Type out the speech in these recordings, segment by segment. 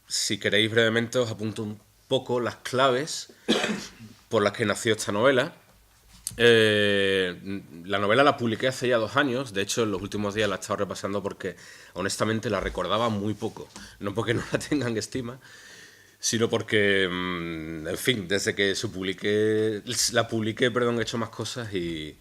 si queréis brevemente os apunto un poco las claves por las que nació esta novela. La novela la publiqué hace ya 2 años. De hecho, en los últimos días la he estado repasando porque honestamente la recordaba muy poco. No porque no la tenga en estima, sino porque, en fin, desde que la publiqué, perdón, he hecho más cosas y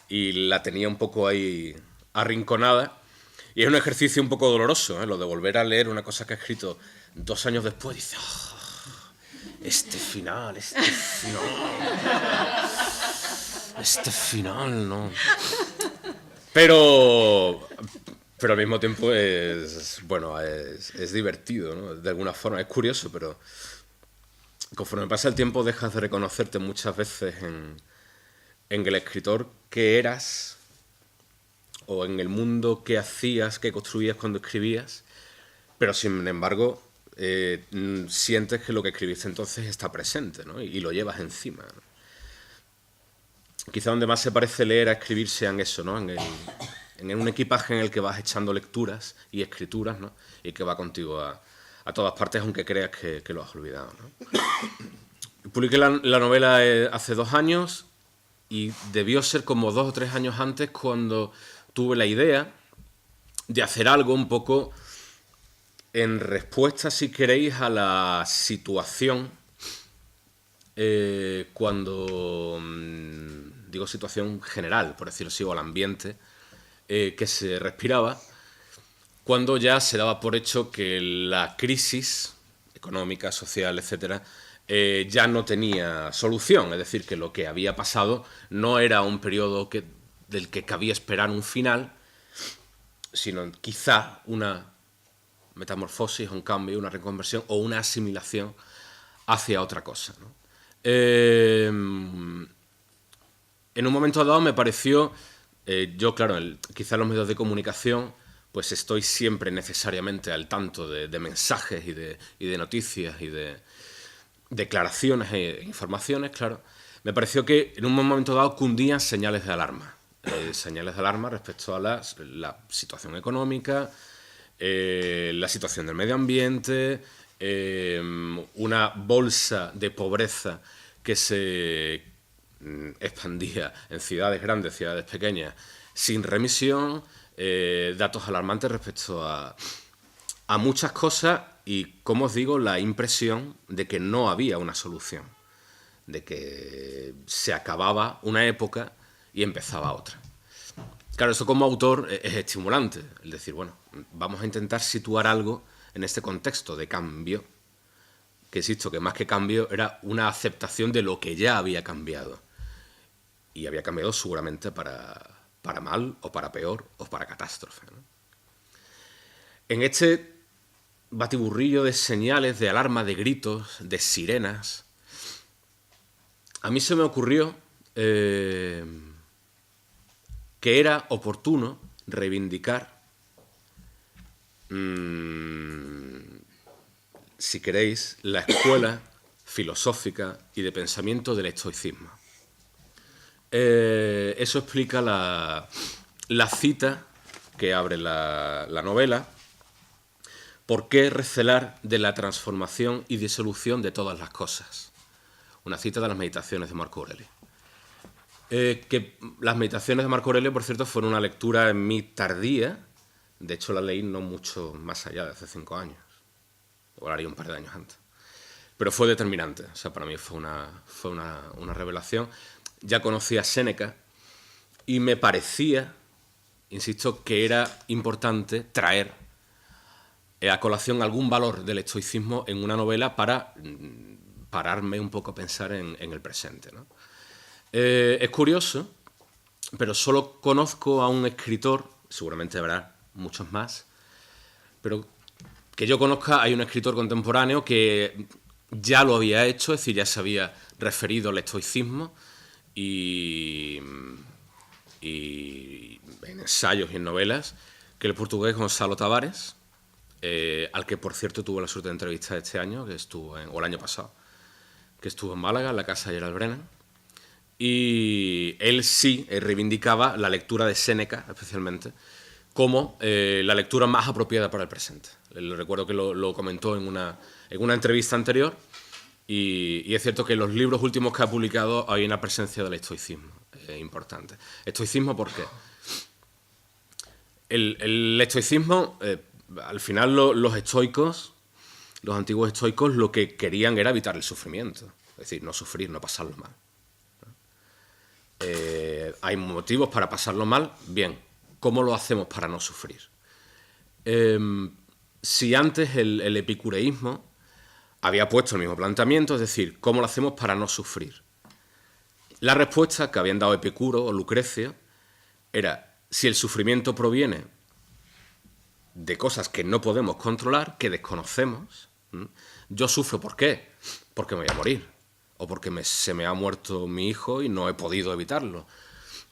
la tenía un poco ahí arrinconada. Y es un ejercicio un poco doloroso, ¿eh? Lo de volver a leer una cosa que he escrito 2 años después. Dice, este final, no. Pero, pero al mismo tiempo es divertido, ¿no? De alguna forma, es curioso, pero conforme pasa el tiempo dejas de reconocerte muchas veces en el escritor que eras o en el mundo que hacías, que construías cuando escribías, pero sin embargo sientes que lo que escribiste entonces está presente, ¿no? Y lo llevas encima, ¿no? Quizá donde más se parece leer a escribir sea en eso, ¿no? En un equipaje en el que vas echando lecturas y escrituras, ¿no? Y que va contigo a todas partes, aunque creas que lo has olvidado, ¿no? Publiqué la novela hace 2 años y debió ser como 2 o 3 años antes cuando tuve la idea de hacer algo un poco en respuesta, si queréis, a la situación cuando digo situación general, por decirlo así, o al ambiente que se respiraba, cuando ya se daba por hecho que la crisis económica, social, etcétera, ya no tenía solución. Es decir, que lo que había pasado no era un periodo del que cabía esperar un final, sino quizá una metamorfosis, un cambio, una reconversión o una asimilación hacia otra cosa, ¿no? En un momento dado me pareció, yo claro, quizá en los medios de comunicación, pues estoy siempre necesariamente al tanto de mensajes y de noticias y de declaraciones e informaciones, claro. Me pareció que en un momento dado cundían señales de alarma. Señales de alarma respecto a la situación económica, la situación del medio ambiente, una bolsa de pobreza que se expandía en ciudades grandes, ciudades pequeñas, sin remisión, datos alarmantes respecto a muchas cosas y, como os digo, la impresión de que no había una solución, de que se acababa una época y empezaba otra. Claro, eso como autor es estimulante, el decir, bueno, vamos a intentar situar algo en este contexto de cambio, que insisto, que más que cambio era una aceptación de lo que ya había cambiado. Y había cambiado seguramente para mal, o para peor, o para catástrofe, ¿no? En este batiburrillo de señales, de alarma, de gritos, de sirenas, a mí se me ocurrió que era oportuno reivindicar, si queréis, la escuela filosófica y de pensamiento del estoicismo. Eso explica la cita que abre la novela. ¿Por qué recelar de la transformación y disolución de todas las cosas? Una cita de las Meditaciones de Marco Aurelio. Que las Meditaciones de Marco Aurelio, por cierto, fueron una lectura en mí tardía. De hecho, la leí no mucho más allá de hace 5 años. O la haría un par de años antes. Pero fue determinante. O sea, para mí fue una revelación. Ya conocía a Séneca y me parecía, insisto, que era importante traer a colación algún valor del estoicismo en una novela para pararme un poco a pensar en el presente, ¿no? Es curioso, pero solo conozco a un escritor, seguramente habrá muchos más, pero que yo conozca, hay un escritor contemporáneo que ya lo había hecho, es decir, ya se había referido al estoicismo y en ensayos y en novelas, que el portugués Gonçalo Tavares, al que por cierto tuve la suerte de entrevistar este año, o el año pasado, que estuvo en Málaga, en la casa de Gerald Brennan, y él sí reivindicaba la lectura de Séneca, especialmente, como la lectura más apropiada para el presente. Recuerdo que lo comentó en una entrevista anterior y es cierto que en los libros últimos que ha publicado hay una presencia del estoicismo importante. ¿Estoicismo por qué? El estoicismo, al final los estoicos, los antiguos estoicos, lo que querían era evitar el sufrimiento. Es decir, no sufrir, no pasarlo mal. Hay motivos para pasarlo mal, bien. ¿Cómo lo hacemos para no sufrir? Si antes el epicureísmo había puesto el mismo planteamiento, es decir, ¿cómo lo hacemos para no sufrir? La respuesta que habían dado Epicuro o Lucrecio era, si el sufrimiento proviene de cosas que no podemos controlar, que desconocemos, yo sufro, ¿por qué? Porque me voy a morir, o porque se me ha muerto mi hijo y no he podido evitarlo,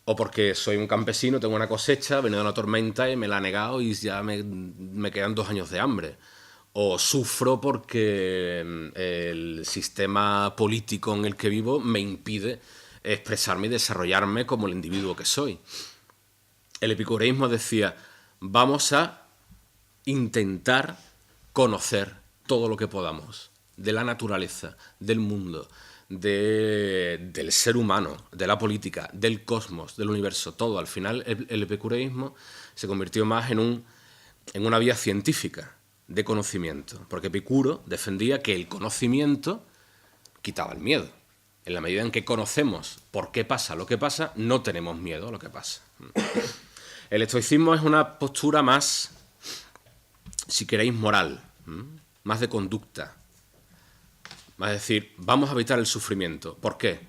o porque soy un campesino, tengo una cosecha, viene de una tormenta y me la ha negado y ya me quedan 2 años de hambre. O sufro porque el sistema político en el que vivo me impide expresarme y desarrollarme como el individuo que soy. El epicureísmo decía, vamos a intentar conocer todo lo que podamos de la naturaleza, del mundo, del ser humano, de la política, del cosmos, del universo, todo. Al final el epicureísmo se convirtió más en una vía científica de conocimiento, porque Epicuro defendía que el conocimiento quitaba el miedo. En la medida en que conocemos por qué pasa lo que pasa, no tenemos miedo a lo que pasa. El estoicismo es una postura más, si queréis, moral, más de conducta. Es decir, vamos a evitar el sufrimiento. ¿Por qué?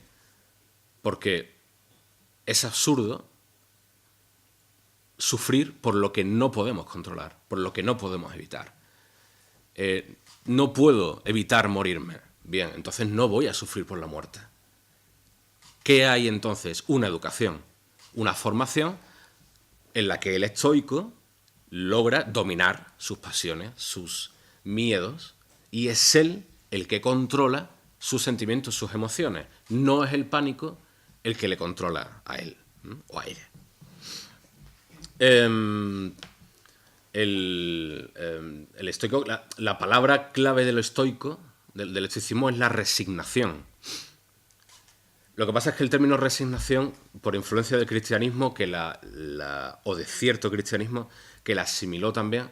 Porque es absurdo sufrir por lo que no podemos controlar, por lo que no podemos evitar. No puedo evitar morirme. Bien, entonces no voy a sufrir por la muerte. ¿Qué hay entonces? Una educación, una formación en la que el estoico logra dominar sus pasiones, sus miedos, y es él el que controla sus sentimientos, sus emociones. No es el pánico el que le controla a él o a ella. El estoico, la palabra clave del estoico, del estoicismo, es la resignación. Lo que pasa es que el término resignación, por influencia del cristianismo, o de cierto cristianismo, que la asimiló también,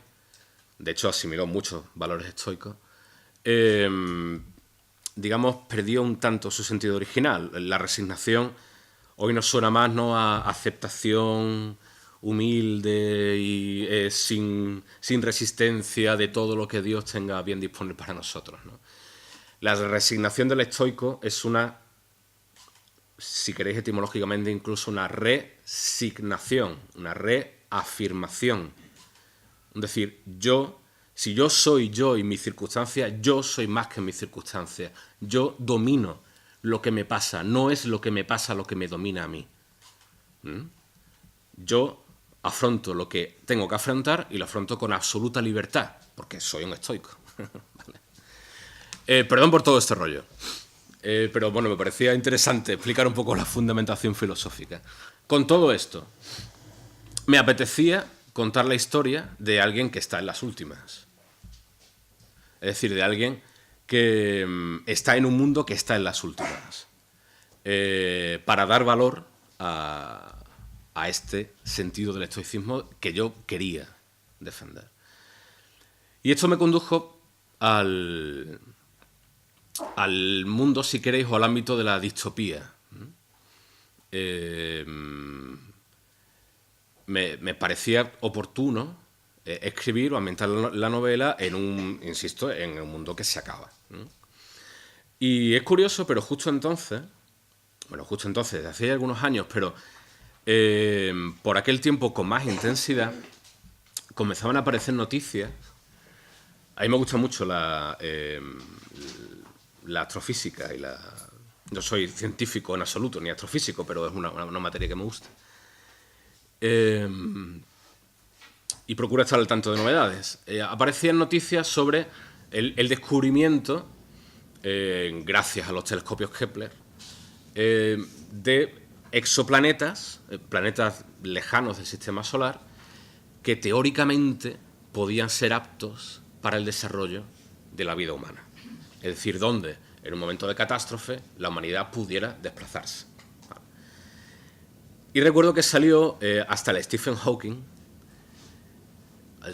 de hecho asimiló muchos valores estoicos, digamos, perdió un tanto su sentido original. La resignación hoy nos suena más, ¿no?, a aceptación humilde y sin resistencia de todo lo que Dios tenga bien disponible para nosotros, ¿no? La resignación del estoico es una, si queréis etimológicamente, incluso una resignación, una reafirmación. Es decir, si yo soy yo y mis circunstancias, yo soy más que mis circunstancias. Yo domino lo que me pasa, no es lo que me pasa lo que me domina a mí. Yo afronto lo que tengo que afrontar y lo afronto con absoluta libertad, porque soy un estoico. ¿Vale? Perdón por todo este rollo. Pero bueno, me parecía interesante explicar un poco la fundamentación filosófica. Con todo esto, me apetecía contar la historia de alguien que está en las últimas. Es decir, de alguien que está en un mundo que está en las últimas. Para dar valor a este sentido del estoicismo que yo quería defender. Y esto me condujo al mundo, si queréis, o al ámbito de la distopía. Me parecía oportuno escribir o ambientar la novela en un mundo que se acaba. Y es curioso, pero justo entonces, desde hace algunos años, pero por aquel tiempo con más intensidad, comenzaban a aparecer noticias. A mí me gusta mucho la astrofísica no soy científico en absoluto, ni astrofísico, pero es una materia que me gusta. Y procuro estar al tanto de novedades. Aparecían noticias sobre el descubrimiento, gracias a los telescopios Kepler, de exoplanetas, planetas lejanos del sistema solar, que teóricamente podían ser aptos para el desarrollo de la vida humana. Es decir, donde en un momento de catástrofe la humanidad pudiera desplazarse. Y recuerdo que salió hasta el Stephen Hawking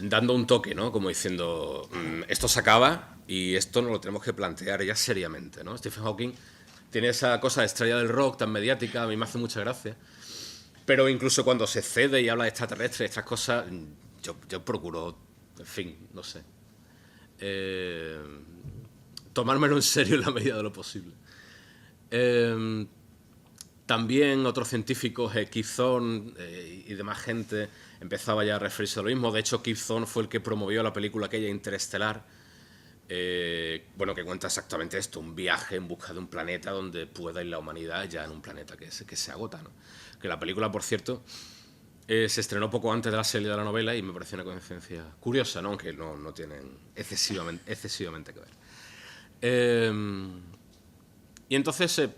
dando un toque, ¿no? Como diciendo, esto se acaba y esto nos lo tenemos que plantear ya seriamente, ¿no? Stephen Hawking tiene esa cosa de estrella del rock tan mediática, a mí me hace mucha gracia. Pero incluso cuando se cede y habla de extraterrestres y estas cosas, yo procuro, en fin, no sé, tomármelo en serio en la medida de lo posible. También otros científicos, Kip Thorne y demás gente, empezaba ya a referirse a lo mismo. De hecho, Kip Thorne fue el que promovió la película aquella Interestelar, bueno, que cuenta exactamente esto, un viaje en busca de un planeta donde pueda ir la humanidad ya en un planeta que se agota, ¿no? Que la película, por cierto, se estrenó poco antes de la serie de la novela y me pareció una coincidencia curiosa, ¿no? Aunque no tienen excesivamente que ver. Y entonces,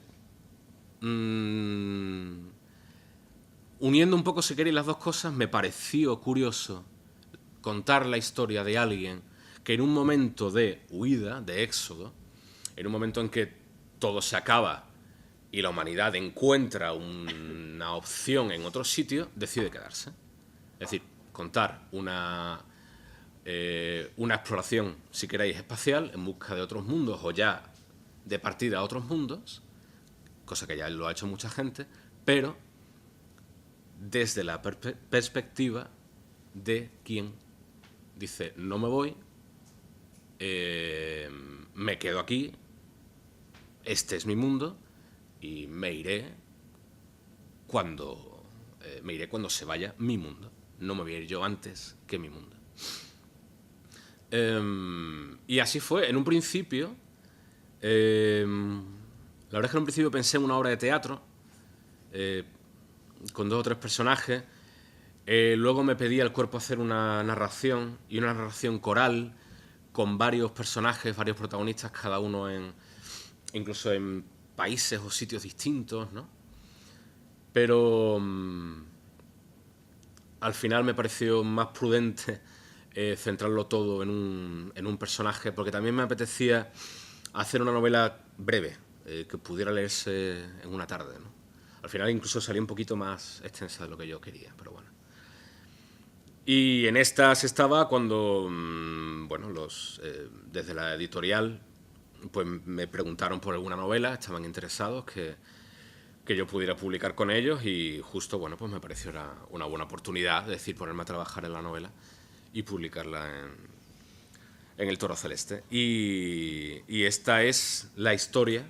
uniendo un poco, si queréis, las dos cosas, me pareció curioso contar la historia de alguien que en un momento de huida, de éxodo, en un momento en que todo se acaba y la humanidad encuentra una opción en otro sitio, decide quedarse. Es decir, contar una exploración, si queréis, espacial en busca de otros mundos o ya de partida a otros mundos, cosa que ya lo ha hecho mucha gente, pero desde la perspectiva de quien dice, no me voy, me quedo aquí, este es mi mundo y me iré cuando se vaya mi mundo. No me voy a ir yo antes que mi mundo. Y así fue. En un principio, la verdad es que en un principio pensé en una obra de teatro con 2 o 3 personajes. Luego me pedía el cuerpo hacer una narración y una narración coral con varios personajes, varios protagonistas, cada uno incluso en países o sitios distintos, ¿no? Pero al final me pareció más prudente centrarlo todo en un personaje, porque también me apetecía hacer una novela breve, que pudiera leerse en una tarde, ¿no? Al final incluso salía un poquito más extensa de lo que yo quería, pero bueno. Y en estas estaba cuando, bueno, desde la editorial pues me preguntaron por alguna novela, estaban interesados que yo pudiera publicar con ellos y justo, bueno, pues me pareció una buena oportunidad, es decir, ponerme a trabajar en la novela y publicarla en El Toro Celeste. Y esta es la historia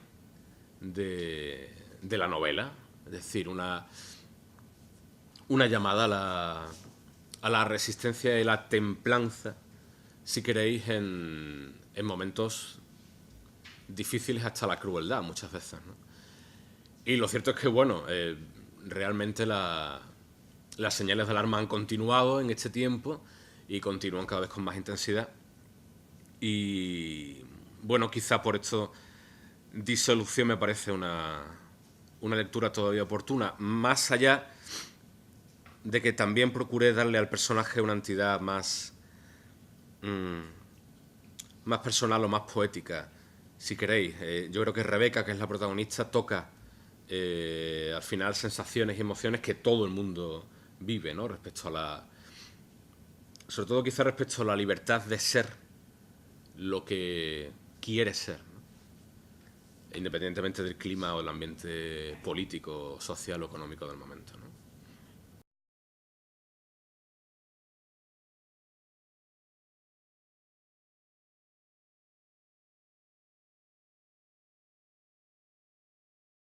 de la novela, es decir, una llamada a la resistencia y la templanza, si queréis, en momentos difíciles hasta la crueldad muchas veces, ¿no? Y lo cierto es que, bueno, realmente las señales de alarma han continuado en este tiempo y continúan cada vez con más intensidad. Y, bueno, quizá por esto Disolución me parece una lectura todavía oportuna, más allá de que también procuré darle al personaje una entidad más personal o más poética, si queréis. Yo creo que Rebeca, que es la protagonista, toca al final sensaciones y emociones que todo el mundo vive, ¿no? Respecto a sobre todo quizá respecto a la libertad de ser lo que quiere ser, ¿no? Independientemente del clima o del ambiente político, social o económico del momento, ¿no?